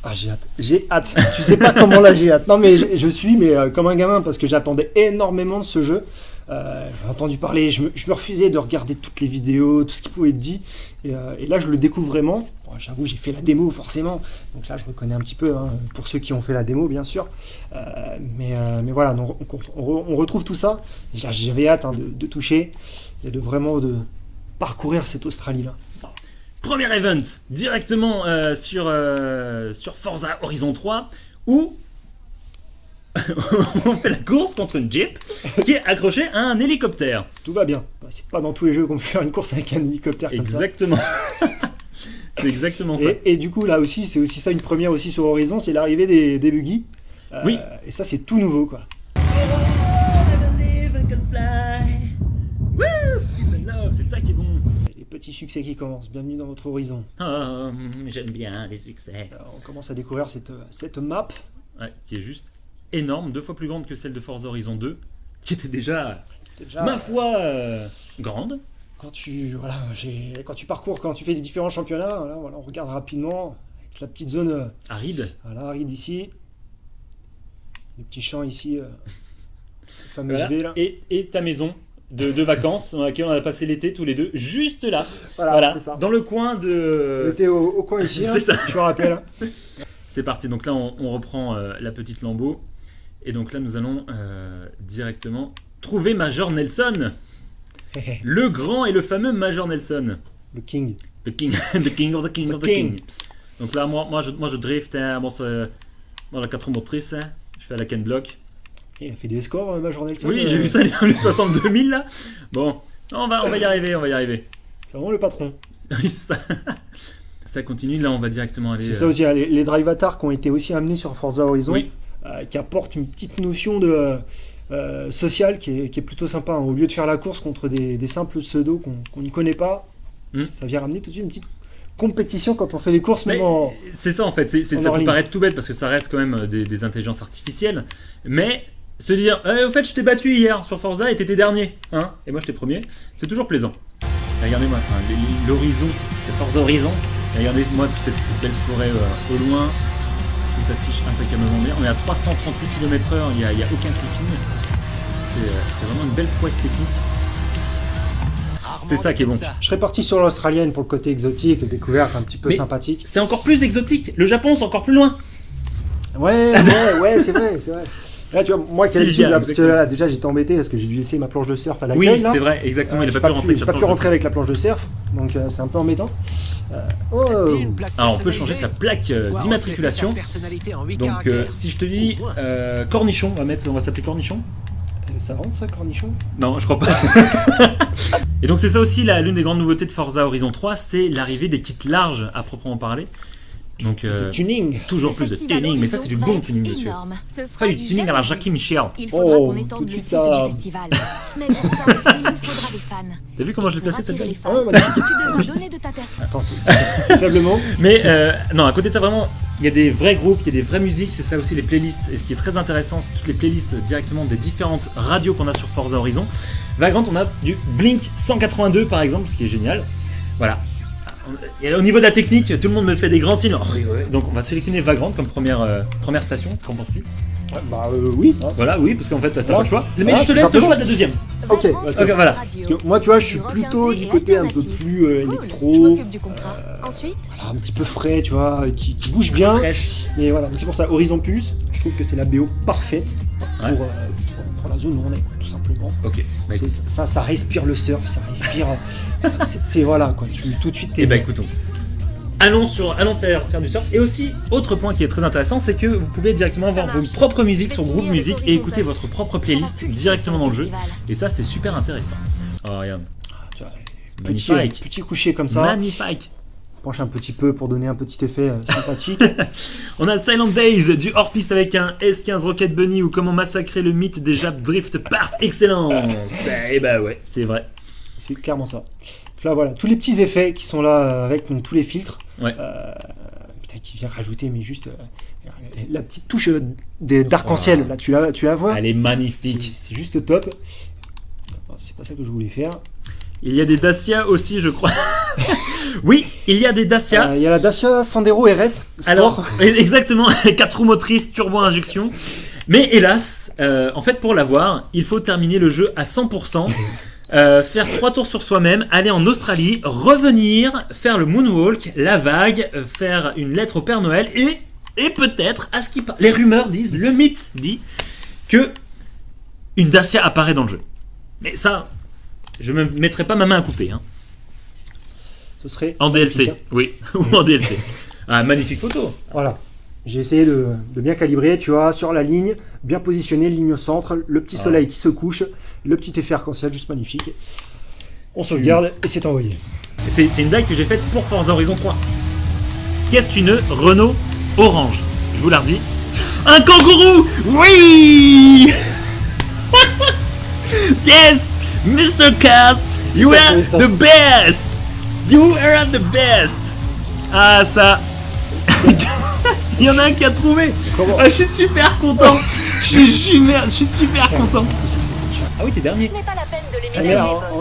Ah, j'ai hâte. Tu sais pas comment là j'ai hâte. Non mais je suis comme un gamin parce que j'attendais énormément de ce jeu. J'ai entendu parler, je me refusais de regarder toutes les vidéos, tout ce qui pouvait être dit. Et là je le découvre vraiment. Bon, j'avoue j'ai fait la démo forcément. Donc là je reconnais un petit peu hein, pour ceux qui ont fait la démo bien sûr. Mais voilà, donc, on retrouve tout ça. Et là j'avais hâte hein, de toucher et de parcourir cette Australie là. Premier event directement sur Forza Horizon 3 où on fait la course contre une Jeep qui est accrochée à un hélicoptère. Tout va bien. C'est pas dans tous les jeux qu'on peut faire une course avec un hélicoptère Exactement. Comme ça. C'est exactement ça. Et du coup là aussi, c'est aussi ça une première aussi sur Horizon, c'est l'arrivée des buggy. Oui. Et ça c'est tout nouveau quoi. C'est ça qui est bon. Les petits succès qui commencent. Bienvenue dans votre Horizon. Oh, j'aime bien les succès. On commence à découvrir cette map. Ouais, qui est juste énorme, 2 fois plus grande que celle de Forza Horizon 2, qui était déjà ma foi, grande. Quand tu parcours, quand tu fais les différents championnats, là, voilà, on regarde rapidement avec la petite zone aride. Voilà, aride ici. Les petits champs ici. Fameuse Voilà. V là. Et ta maison de vacances dans laquelle on a passé l'été tous les deux, juste là. Voilà. C'est ça. Dans le coin de. L'été au coin ici. C'est ça. Je me rappelle. C'est parti. Donc là, on reprend la petite Lambo. Et donc là, nous allons directement trouver Major Nelson. Le grand et le fameux Major Nelson. Le King. The King, the King of the King of the King. Donc là, moi je drift. Hein, bon, la 4 roues motrices. Hein, je fais à la Ken Block. Il a fait des scores, Major Nelson. Oui, j'ai vu ça, les 62 000 là. Bon, on va y arriver, C'est vraiment le patron. Oui, c'est ça. Ça continue, là on va directement aller... C'est ça aussi, les drive avatars qui ont été aussi amenés sur Forza Horizon, oui. Qui apportent une petite notion de sociale qui est plutôt sympa. Hein. Au lieu de faire la course contre des simples pseudos qu'on ne connaît pas, ça vient ramener tout de suite une petite compétition quand on fait les courses. C'est ça en fait, ça peut paraître tout bête parce que ça reste quand même des intelligences artificielles, mais se dire au fait je t'ai battu hier sur Forza et t'étais dernier, hein, et moi j'étais premier, c'est toujours plaisant. Et regardez-moi, l'horizon, le Forza Horizon, et regardez-moi toute cette belle forêt au loin, tout s'affiche impeccablement bien. On est à 338 km/h, il n'y a aucun clipping, c'est vraiment une belle prouesse technique. C'est ça qui est bon. Je serais parti sur l'australienne pour le côté exotique, découverte un petit peu sympathique. C'est encore plus exotique. Le Japon, c'est encore plus loin. Ouais, c'est vrai. Là, tu vois, moi qui ai l'habitude, parce que là, déjà, j'étais embêté parce que j'ai dû laisser ma planche de surf à l'accueil. Oui, c'est vrai, exactement. Il n'a pas pu rentrer avec la planche de surf, donc c'est un peu embêtant. Alors, on peut changer sa plaque d'immatriculation. Donc, si je te dis cornichon, on va s'appeler cornichon. Ça rentre ça, cornichon? Non, je crois pas. Et donc c'est ça aussi l'une des grandes nouveautés de Forza Horizon 3, c'est l'arrivée des kits larges à proprement parler. Donc tuning. Toujours plus de tuning, mais ça c'est du bon tuning dessus. Pas du tuning à la Jackie Michel. Il faudra qu'on étende le site du festival. Mais pour ça, il nous faudra des fans. T'as vu comment je l'ai placé cette blague? Tu devras donner de ta personne. Attends, c'est faiblement. Mais non, à côté de ça vraiment, il y a des vrais groupes, il y a des vraies musiques, c'est ça aussi les playlists. Et ce qui est très intéressant, c'est toutes les playlists directement des différentes radios qu'on a sur Forza Horizon. Vagrant, on a du Blink 182 par exemple, ce qui est génial. Voilà. Et au niveau de la technique, tout le monde me fait des grands signes. Donc on va sélectionner Vagrant comme première station. Qu'en penses-tu? Oui. Voilà, oui, parce qu'en fait t'as pas le choix. Mais je te laisse le choix de la deuxième. Ok, voilà. Moi, tu vois, je suis plutôt du côté un peu plus électro. Je m'occupe du contrat. Ensuite, un petit peu frais, tu vois, qui bouge bien. Fraîche. Mais voilà, c'est pour ça, Horizon Plus, je trouve que c'est la BO parfaite pour la zone où on est, tout simplement. Ok. Ça respire le surf, ça respire. c'est voilà, quoi. Tout de suite, t'es. Et écoutons. Allons faire du surf. Et aussi, autre point qui est très intéressant, c'est que vous pouvez directement avoir vos propres musiques sur Groove Music et écouter votre propre playlist directement dans le jeu. Et ça, c'est super intéressant. Oh, regarde. Petit coucher comme ça. Magnifique. Penche un petit peu pour donner un petit effet sympathique. On a Silent Days, du hors-piste avec un S15 Rocket Bunny ou comment massacrer le mythe des Jap Drift par excellence. Et ouais, c'est vrai. C'est clairement ça. Là, voilà, tous les petits effets qui sont là avec tous les filtres. Ouais. Qui vient rajouter, mais juste la petite touche d'arc-en-ciel. Là, tu la vois. Elle est magnifique. C'est juste top. C'est pas ça que je voulais faire. Il y a des Dacia aussi, je crois. Oui, il y a des Dacia. Il y a la Dacia Sandero RS Sport. Alors, exactement, 4 roues motrices, turbo-injection. Mais hélas, en fait, pour l'avoir, il faut terminer le jeu à 100%, faire 3 tours sur soi-même, aller en Australie, revenir, faire le moonwalk, la vague, faire une lettre au Père Noël et peut-être, à ce qui les rumeurs disent, le mythe dit que une Dacia apparaît dans le jeu. Mais ça, je ne me mettrai pas ma main à couper. Hein. Ce serait en DLC, oui, ou en DLC. Ah, magnifique photo. Voilà. J'ai essayé de bien calibrer, tu vois, sur la ligne, bien positionné, ligne au centre, le petit soleil qui se couche, le petit effet arc-en-ciel, juste magnifique. On sauvegarde et c'est envoyé. C'est une blague que j'ai faite pour Forza Horizon 3. Qu'est-ce qu'une Renault orange? Je vous la redis. Un kangourou. Oui. Yes, Mr. Cast, you are the best. You are the best. Ah ça. Il y en a un qui a trouvé. Ah, je suis super content. Je suis super content. Ah oui, t'es dernier. Ce n'est pas la peine de les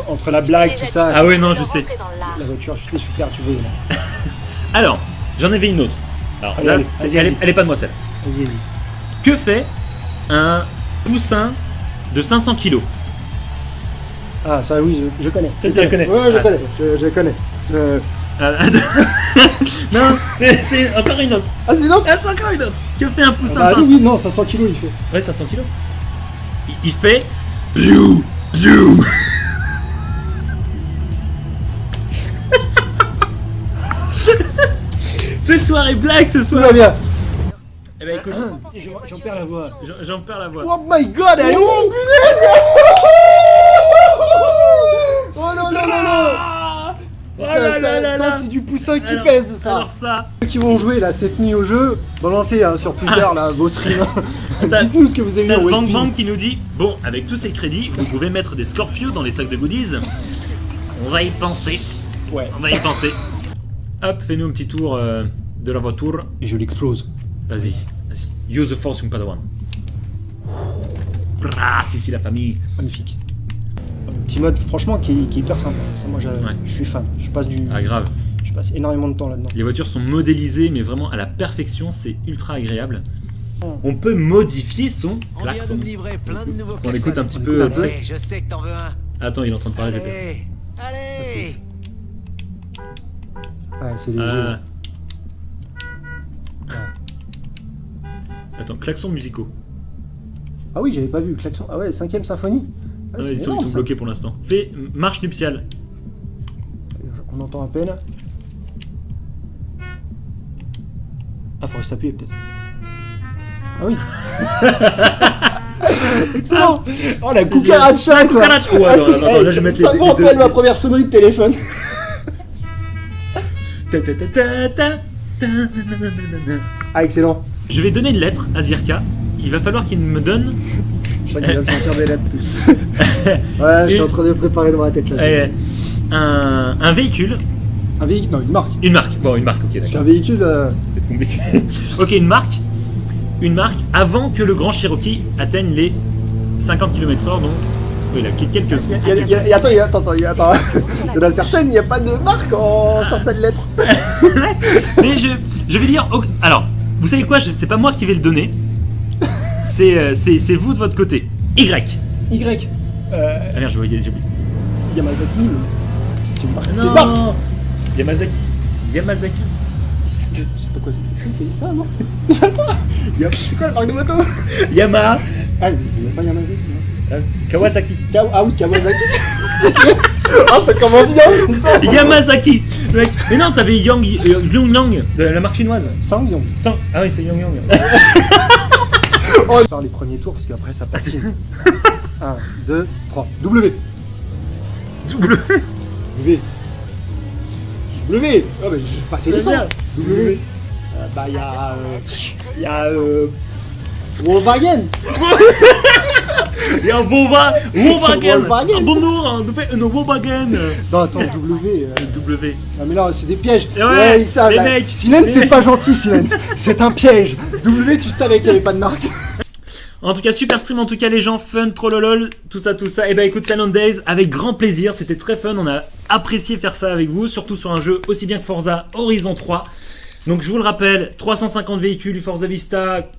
Entre la blague, tout ça. Ah ouais, non, je sais. La voiture, je suis super, tu veux. Alors, j'en avais une autre. Alors là, elle est pas de moi celle. Vas-y. Que fait un poussin de 500 kilos? Ah, ça oui, je connais. Ça, tu la connais? Ouais, je connais. Non, c'est encore une autre. Ah, c'est une autre? Ah, c'est encore une autre. Que fait un poussin bah, de 500 oui, non, 500 kilos il fait. Ouais, 500 kilos. Il fait... Biou, biou. Ce soir est blague, ce Tout soir. va bien. Eh ben écoute, J'en perds la voix. j'en perds la voix. Oh my god, elle est où? Oh non, non, non, non. Ça, c'est du poussin qui pèse, ça. Alors ça... Ceux qui vont jouer là cette nuit au jeu, balancez sur Twitter là vos streams. T'as- Dites-nous ce que vous avez vu T'as en Bang Westpin. Bang qui nous dit bon, avec tous ces crédits, vous pouvez mettre des Scorpios dans les sacs de goodies. On va y penser. Ouais. On va y penser. Hop, fais-nous un petit tour de la voiture. Et je l'explose. Vas-y, vas-y. Use the force, young Padawan. Ah, si, la famille. Magnifique. Un petit mode franchement qui est hyper sympa. Ça, moi Ouais. je suis fan. Ah, grave. Je passe énormément de temps là-dedans. Les voitures sont modélisées, mais vraiment à la perfection, c'est ultra agréable. On peut modifier son On vient de klaxon. me livrer plein de nouveaux On écoute un petit On peu. écoute un peu. Allez, je sais que t'en veux un. Attends, il est en train de parler. Allez, allez. Ouais, c'est léger. Euh, là. Attends, klaxons musicaux. Ah oui, j'avais pas vu le klaxon. Ah ouais, 5ème symphonie. Ah, Ah, c'est ils sont énorme, ça. bloqués pour l'instant. Fais marche nuptiale. On entend à peine. Ah, faut rester appuyé peut-être. Ah oui. Excellent. Oh la cucaracha quoi. cucaracha. Ouais, attends, attends, là, je vais mettre ça les me deux. rappelle ma première sonnerie de téléphone. Ta, ta, ta, ta, ta, ta, na, na, na, na, na. Ah excellent. Je vais donner une lettre à Zirka. Il va falloir qu'il me donne Je crois qu'il va me sortir des lettres tous. Ouais, je suis en train de préparer dans ma tête là. un véhicule. Un véhicule, non, une marque. Une marque. Bon, une marque, ok, Parce d'accord. qu'un véhicule. C'est compliqué. Ok, une marque. Une marque avant que le Grand Cherokee atteigne les 50 km/h, donc. Oui, là, quelques. Attends. Il y en a certaines, il n'y a pas de marque en certaines lettres. Mais je vais dire. Alors, vous savez quoi? C'est pas moi qui vais le donner. C'est vous de votre côté. Y. Y. Ah merde, j'ai oublié. Yamazaki, mais c'est une marque. C'est Non. une marque. Yamazaki. Je sais pas quoi c'est. C'est ça, non? C'est pas ça. C'est quoi la marque de moto? Yamaha. Ah, il n'y a pas Yamazaki. Kawasaki. Ah oui, Kawasaki. Ah, ça commence bien. Yamazaki. Mec. Mais non, t'avais Yongyang, la marque chinoise. Sangyong. Ah oui, c'est Yongyang. Oh, on va faire les premiers tours parce qu'après ça passe. 1, 2, 3. W. W. W. Oh, mais je vais passer les sons. W. Bah, il y a. Volkswagen. Il y a un Volkswagen. Volkswagen. Bonjour, on fait une Volkswagen. Non, attends, W. W. Non, mais là, c'est des pièges. Ouais, ils savent. les là. mecs. Silent, Les c'est mecs. pas gentil, Silent. C'est un piège. W, tu savais qu'il n'y avait pas de marque. En tout cas, super stream en tout cas les gens, fun, trollolol, tout ça. Et bah écoute, Silent Days, avec grand plaisir, c'était très fun, on a apprécié faire ça avec vous, surtout sur un jeu aussi bien que Forza Horizon 3. Donc je vous le rappelle, 350 véhicules du Forza Vista,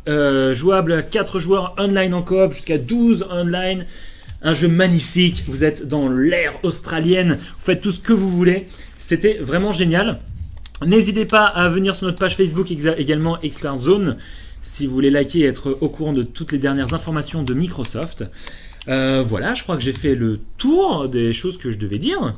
jouable à 4 joueurs online en coop, jusqu'à 12 online. Un jeu magnifique, vous êtes dans l'ère australienne, vous faites tout ce que vous voulez. C'était vraiment génial. N'hésitez pas à venir sur notre page Facebook également Expert Zone si vous voulez liker et être au courant de toutes les dernières informations de Microsoft. Voilà, je crois que j'ai fait le tour des choses que je devais dire.